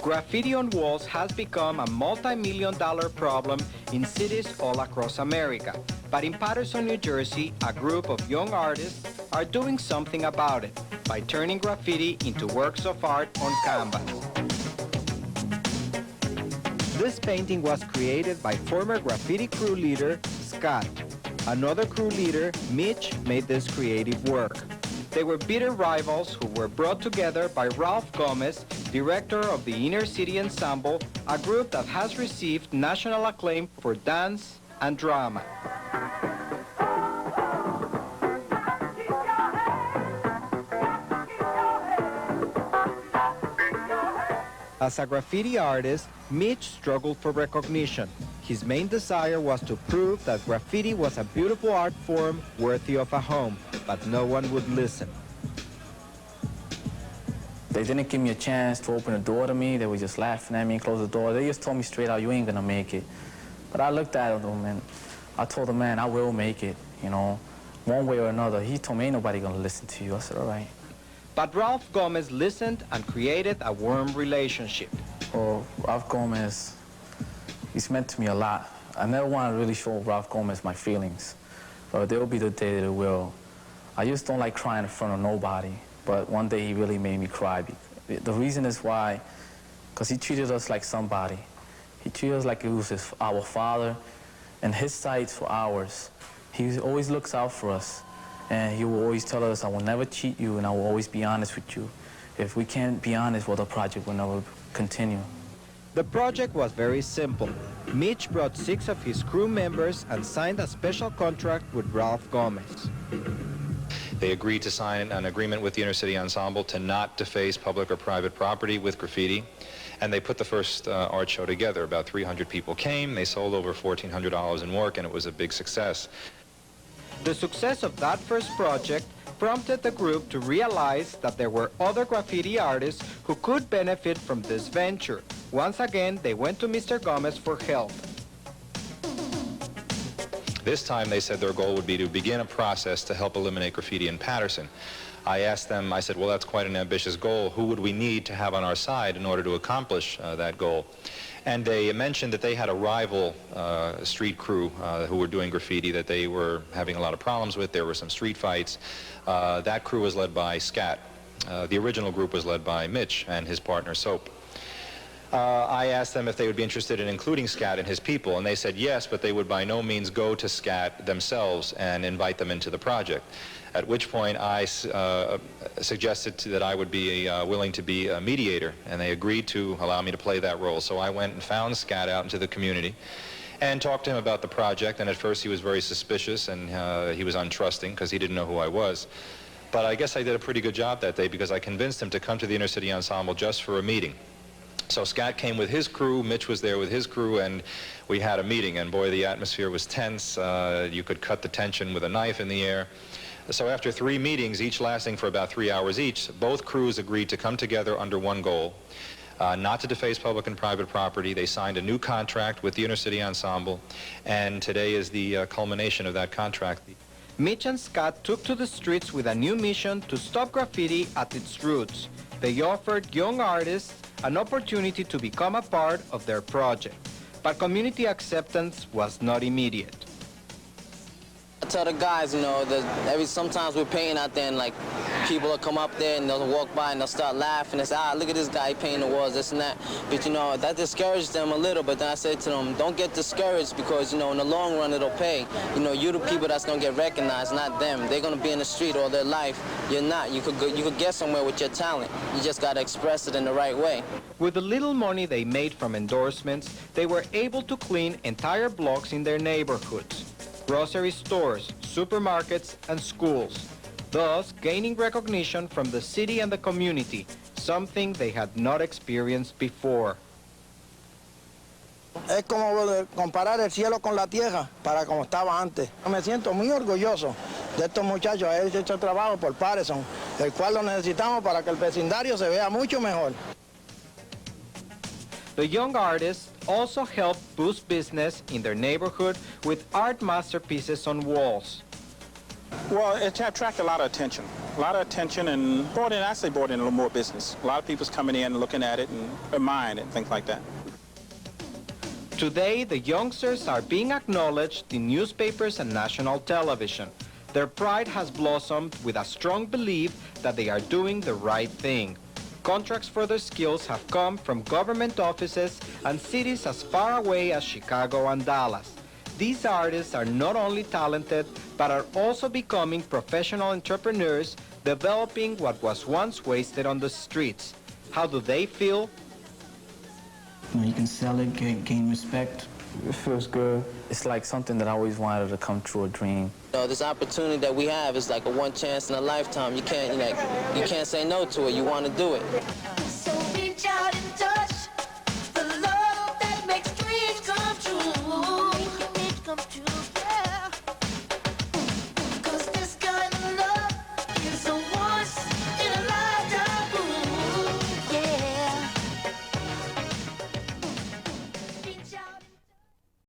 Graffiti on walls has become a multi-million-dollar problem in cities all across America. But in Paterson, New Jersey, a group of young artists are doing something about it by turning graffiti into works of art on canvas. This painting was created by former graffiti crew leader Scott. Another crew leader, Mitch, made this creative work. They were bitter rivals who were brought together by Ralph Gomez, director of the Inner City Ensemble, a group that has received national acclaim for dance and drama. As a graffiti artist, Mitch struggled for recognition. His main desire was to prove that graffiti was a beautiful art form worthy of a home, but no one would listen. They didn't give me a chance to open the door to me. They were just laughing at me and close the door. They just told me straight out, you ain't gonna make it. But I looked at them and I told the man, I will make it, you know, one way or another. He told me, ain't nobody gonna listen to you. I said, all right. But Ralph Gomez listened and created a warm relationship. Well, Ralph Gomez, he's meant to me a lot. I never want to really show Ralph Gomez my feelings, but there will be the day that it will. I just don't like crying in front of nobody, but one day he really made me cry. The reason is why, because he treated us like somebody. He treated us like it was our father, and his sights were ours. He always looks out for us. And he will always tell us, I will never cheat you, and I will always be honest with you. If we can't be honest, well, the project will never continue. The project was very simple. Mitch brought 6 of his crew members and signed a special contract with Ralph Gomez. They agreed to sign an agreement with the Inner City Ensemble to not deface public or private property with graffiti. And they put the first art show together. About 300 people came. They sold over $1,400 in work, and it was a big success. The success of that first project prompted the group to realize that there were other graffiti artists who could benefit from this venture. Once again, they went to Mr. Gomez for help. This time they said their goal would be to begin a process to help eliminate graffiti in Paterson. I asked them, I said, well, that's quite an ambitious goal. Who would we need to have on our side in order to accomplish that goal? And they mentioned that they had a rival street crew who were doing graffiti that they were having a lot of problems with. There were some street fights. That crew was led by Scat. The original group was led by Mitch and his partner Soap. I asked them if they would be interested in including Scat and his people, and they said yes, but they would by no means go to Scat themselves and invite them into the project. At which point I suggested that I would be willing to be a mediator, and they agreed to allow me to play that role. So I went and found Scat out into the community and talked to him about the project, and at first he was very suspicious and he was untrusting because he didn't know who I was. But I guess I did a pretty good job that day because I convinced him to come to the Inner City Ensemble just for a meeting. So Scat came with his crew, Mitch was there with his crew, and we had a meeting, and boy, the atmosphere was tense. You could cut the tension with a knife in the air. So after 3 meetings, each lasting for about 3 hours each, both crews agreed to come together under one goal, not to deface public and private property. They signed a new contract with the Inner City Ensemble, and today is the culmination of that contract. Mitch and Scott took to the streets with a new mission to stop graffiti at its roots. They offered young artists an opportunity to become a part of their project, but community acceptance was not immediate. I tell the guys, you know, that sometimes we're painting out there and like people will come up there and they'll walk by and they'll start laughing and say, look at this guy painting the walls, this and that. But you know, that discouraged them a little, but then I said to them, don't get discouraged because, you know, in the long run it'll pay. You know, you're the people that's gonna get recognized, not them. They're gonna be in the street all their life. You're not. You could get somewhere with your talent. You just gotta express it in the right way. With the little money they made from endorsements, they were able to clean entire blocks in their neighborhoods. Grocery stores, supermarkets, and schools, thus gaining recognition from the city and the community, something they had not experienced before. Es como comparar el cielo con la tierra para como estaba antes. Me siento muy orgulloso de estos muchachos, haber hecho trabajo por Paterson, el cual lo necesitamos para que el vecindario se vea mucho mejor. The young artists also helped boost business in their neighborhood with art masterpieces on walls. Well, it attracted a lot of attention. And brought in a little more business. A lot of people's coming in and looking at it and admiring it and things like that. Today, the youngsters are being acknowledged in newspapers and national television. Their pride has blossomed with a strong belief that they are doing the right thing. Contracts for their skills have come from government offices and cities as far away as Chicago and Dallas. These artists are not only talented, but are also becoming professional entrepreneurs, developing what was once wasted on the streets. How do they feel? You can sell it, gain respect. It feels good. It's like something that I always wanted to come true, a dream. This opportunity that we have is like a one chance in a lifetime. You can't say no to it. You want to do it.